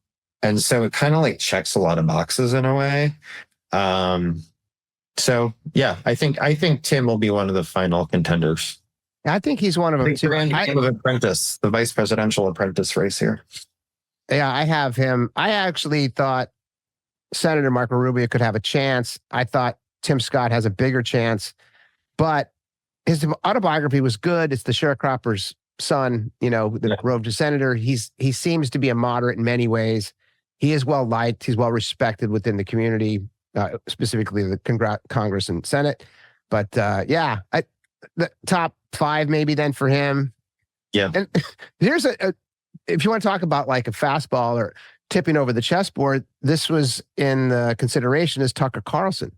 so it kind of like checks a lot of boxes in a way. So yeah, I think Tim will be one of the final contenders. I think he's one of them too. The vice presidential apprentice race here. Yeah, I have him. I actually thought Senator Marco Rubio could have a chance. I thought Tim Scott has a bigger chance, but his autobiography was good. It's the sharecropper's son, that rode to senator. He seems to be a moderate in many ways. He is well liked. He's well respected within the community, specifically the Congress and Senate. But the top 5 maybe then for him. Yeah. And here's if you want to talk about like a fastball or tipping over the chessboard, this was in consideration as Tucker Carlson.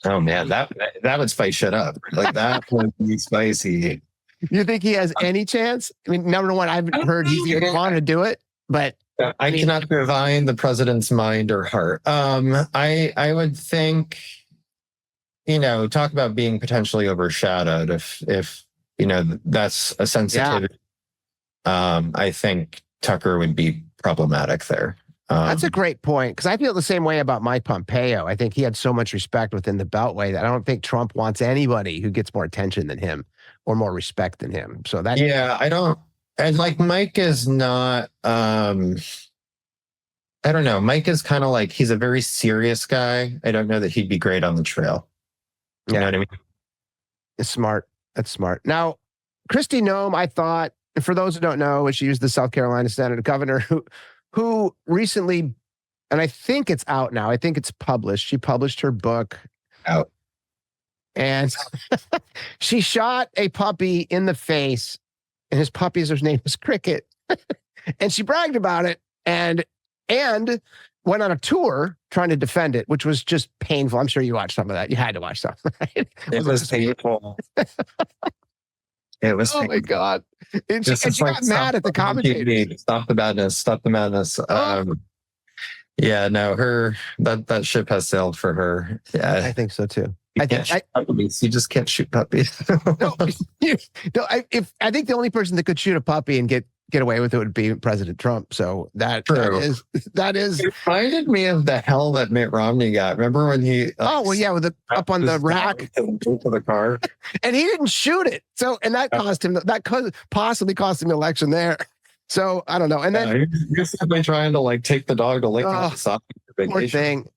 Oh man, that would spice shit up. Like that would be spicy. You think he has any chance? I mean, number one, I haven't heard he's even want to do it, but I cannot divine the president's mind or heart. I would think, talk about being potentially overshadowed if that's a sensitivity. Yeah. I think Tucker would be problematic there. That's a great point, because I feel the same way about Mike Pompeo. I think he had so much respect within the Beltway that I don't think Trump wants anybody who gets more attention than him or more respect than him. So that I don't. And like Mike is not. I don't know. Mike is kind of like, he's a very serious guy. I don't know that he'd be great on the trail. You know what I mean? It's smart. That's smart. Now, Kristi Noem, I thought, for those who don't know, she was the South Carolina Senator governor who recently, and I think it's out now. I think it's published. She published her book. Out. And she shot a puppy in the face, and his puppy's name was Cricket. And she bragged about it and went on a tour trying to defend it, which was just painful. I'm sure you watched some of that. You had to watch some, right? It was painful. It was painful. My God. And she got mad at the commentators. Stop the madness. Stop the madness. Yeah, no, that ship has sailed for her. Yeah, I think so too. You just can't shoot puppies. I think the only person that could shoot a puppy and get away with it would be President Trump. So that is. It reminded me of the hell that Mitt Romney got. Remember when he? With the up on the rack to the car, and he didn't shoot it. So and that cost him. That could possibly cost him the election there. So I don't know. And then you're simply trying to like take the dog to lick the sock. Poor thing.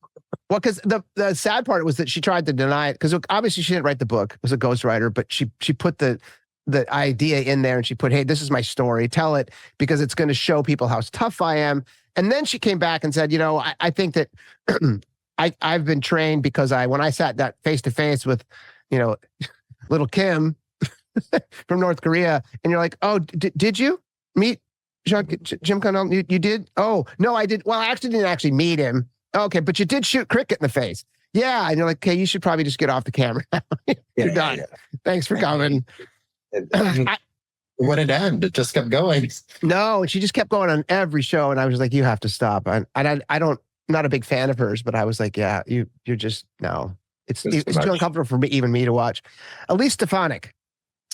Well, because the sad part was that she tried to deny it, because obviously she didn't write the book. It was a ghostwriter, but she put the idea in there, and she put, hey, this is my story. Tell it, because it's going to show people how tough I am. And then she came back and said, I think that I've been trained, because when I sat that face to face with, little Kim from North Korea, and you're like, oh, did you meet Jim Connell? You did? Oh, no, I did. Well, I didn't actually meet him. Okay, but you did shoot Cricket in the face. Yeah. And you're like, okay, you should probably just get off the camera. You're done. Yeah. Thanks for coming. Would it end? It just kept going. No, she just kept going on every show. And I was like, you have to stop. And I'm not a big fan of hers, but I was like, yeah, you're just, no. It's too uncomfortable for me to watch. Elise Stefanik.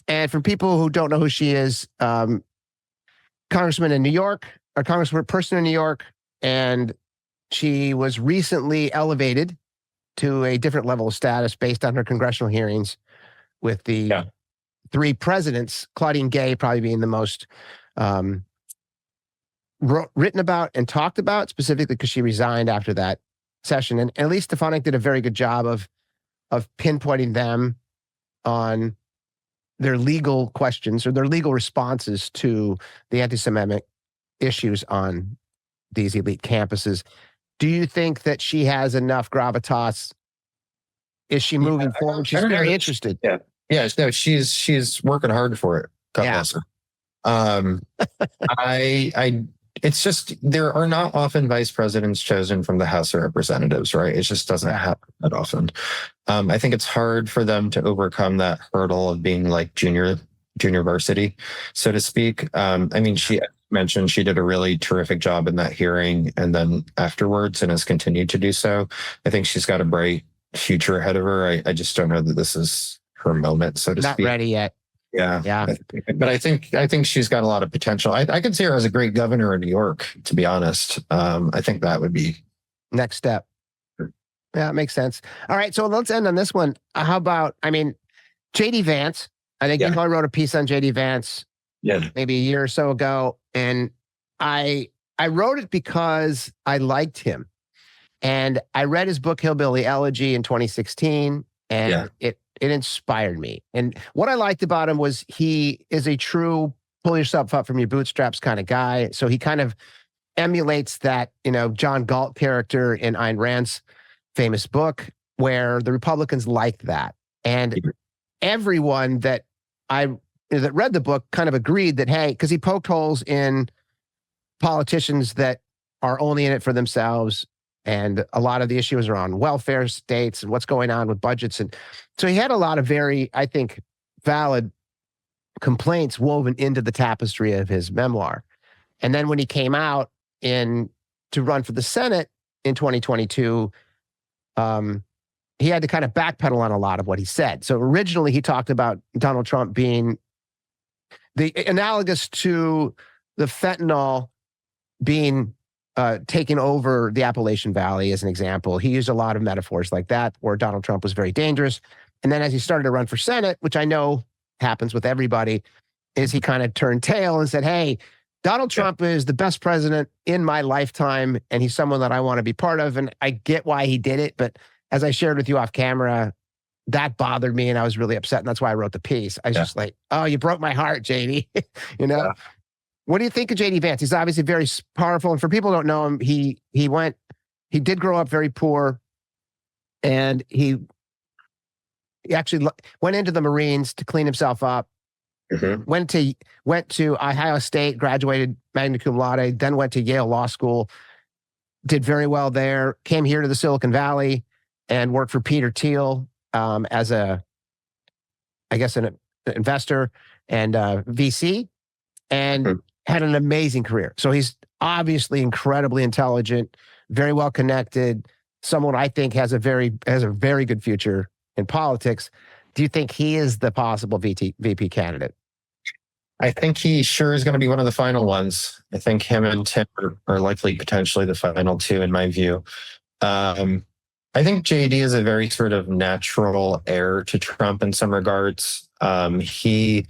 And for people who don't know who she is, congressman in New York, or congressperson in New York, and she was recently elevated to a different level of status based on her congressional hearings with the 3 presidents, Claudine Gay probably being the most written about and talked about, specifically because she resigned after that session. And Elise Stefanik did a very good job of pinpointing them on their legal questions or their legal responses to the anti-Semitic issues on these elite campuses. Do you think that she has enough gravitas? Is she moving forward? She's very interested. Yeah. Yeah. No, she's working hard for it. God bless her. It's just, there are not often vice presidents chosen from the House of Representatives, right? It just doesn't happen that often. I think it's hard for them to overcome that hurdle of being like junior varsity, so to speak. She mentioned she did a really terrific job in that hearing and then afterwards, and has continued to do so. I think she's got a bright future ahead of her. I just don't know that this is her moment, so to speak. Not ready yet. Yeah. But I think she's got a lot of potential. I could see her as a great governor in New York, to be honest. I think that would be next step. Yeah, it makes sense. All right, so let's end on this one. How about, J.D. Vance? I think you probably wrote a piece on J.D. Vance maybe a year or so ago. And I wrote it because I liked him. And I read his book, Hillbilly Elegy, in 2016. And it inspired me. And what I liked about him was he is a true pull yourself up from your bootstraps kind of guy. So he kind of emulates that, John Galt character in Ayn Rand's famous book, where the Republicans like that. And everyone that read the book kind of agreed that, hey, because he poked holes in politicians that are only in it for themselves. And a lot of the issues are on welfare states and what's going on with budgets. And so he had a lot of very, I think, valid complaints woven into the tapestry of his memoir. And then when he came out to run for the Senate in 2022, he had to kind of backpedal on a lot of what he said. So originally he talked about Donald Trump being the analogous to the fentanyl being taking over the Appalachian Valley as an example. He used a lot of metaphors like that, where Donald Trump was very dangerous. And then as he started to run for Senate, which I know happens with everybody, is he kind of turned tail and said, hey, Donald Trump is the best president in my lifetime, and he's someone that I want to be part of. And I get why he did it, but as I shared with you off camera, that bothered me, and I was really upset, and that's why I wrote the piece. I was just like, oh, you broke my heart, JD. Yeah. What do you think of JD Vance? He's obviously very powerful, and for people who don't know him, he did grow up very poor, and he actually went into the Marines to clean himself up. Mm-hmm. Went to Ohio State, graduated magna cum laude, then went to Yale Law School, did very well there, came here to the Silicon Valley and worked for Peter Thiel as an investor and VC, and had an amazing career. So he's obviously incredibly intelligent, very well connected, someone I think has a very good future in politics. Do you think he is the possible VP candidate? I think he sure is going to be one of the final ones. I think him and Tim are likely potentially the final two, in my view. I think JD is a very sort of natural heir to Trump in some regards. He,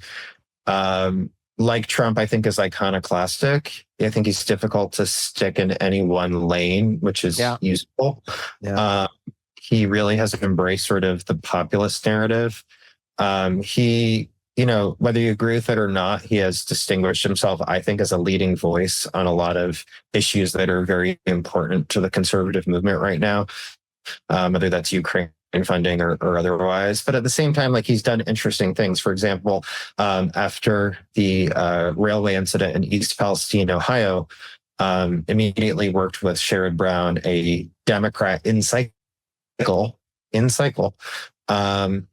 like Trump, I think is iconoclastic. I think he's difficult to stick in any one lane, which is useful. Yeah. He really has embraced sort of the populist narrative. He, whether you agree with it or not, he has distinguished himself, I think, as a leading voice on a lot of issues that are very important to the conservative movement right now, whether that's Ukraine funding or otherwise. But at the same time, like, he's done interesting things. For example, after the railway incident in East Palestine, Ohio, immediately worked with Sherrod Brown, a Democrat in cycle, on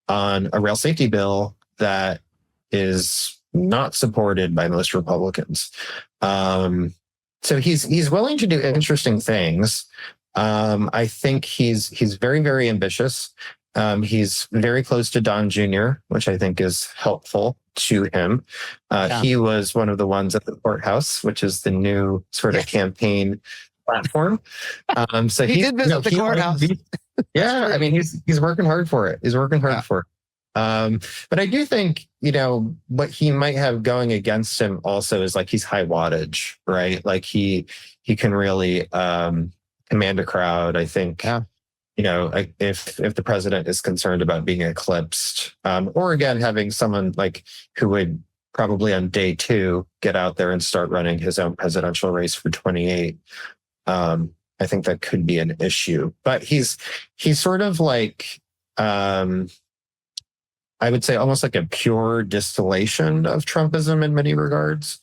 a rail safety bill that is not supported by most Republicans. So he's willing to do interesting things. I think he's very, very ambitious. He's very close to Don Jr., which I think is helpful to him. He was one of the ones at the courthouse, which is the new sort of campaign platform. So he did visit the courthouse. I mean, he's working hard for it. He's working hard for it. But I do think, what he might have going against him also is, like, he's high wattage, right? Like he can really command a crowd. I think, if the president is concerned about being eclipsed, or again, having someone like who would probably on day 2 get out there and start running his own presidential race for 28, I think that could be an issue. But he's sort of like, I would say almost like a pure distillation of Trumpism in many regards.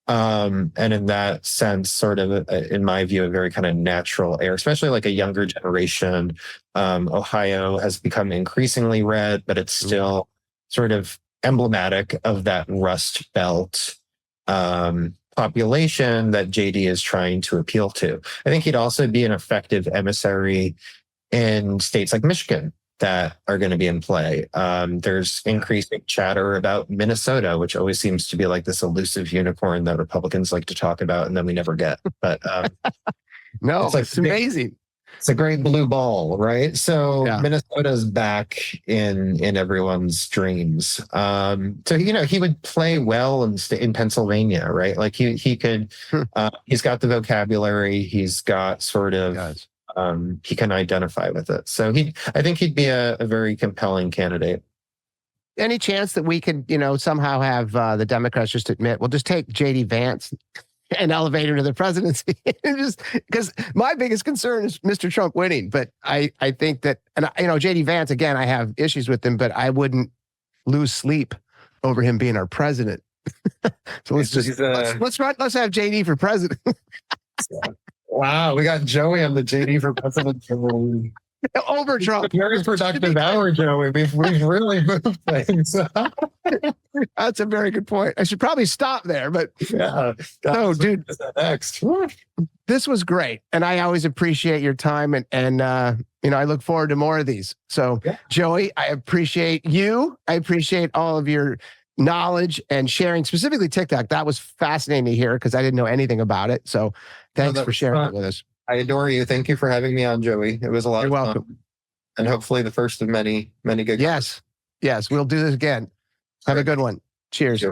And in that sense, sort of, in my view, a very kind of natural heir, especially like a younger generation. Ohio has become increasingly red, but it's still sort of emblematic of that Rust Belt population that JD is trying to appeal to. I think he'd also be an effective emissary in states like Michigan that are going to be in play. There's increasing chatter about Minnesota, which always seems to be like this elusive unicorn that Republicans like to talk about, and then we never get. But no, it's amazing. It's a great blue ball, right? So Minnesota's back in everyone's dreams. So he would play well in Pennsylvania, right? Like he could. He's got the vocabulary. He's got sort of. He can identify with it. So I think he'd be a very compelling candidate. Any chance that we could, somehow have the Democrats just admit, we'll just take JD Vance, and elevate him to the presidency. Just because my biggest concern is Mr. Trump winning. But I think that, and JD Vance, again, I have issues with him, but I wouldn't lose sleep over him being our president. So let's have JD for president. Wow, we got Joey on the JD for president. Over Trump. Very productive hour, Joey. We've really moved things. That's a very good point. I should probably stop there, but yeah. No, dude. Next. This was great. And I always appreciate your time and I look forward to more of these. So yeah. Joey, I appreciate you. I appreciate all of your knowledge and sharing, specifically TikTok. That was fascinating to hear because I didn't know anything about it. So thanks for sharing it with us. I adore you. Thank you for having me on, Joey. It was a lot of fun. And hopefully the first of many, many good. Yes. We'll do this again. Have a good one. Cheers.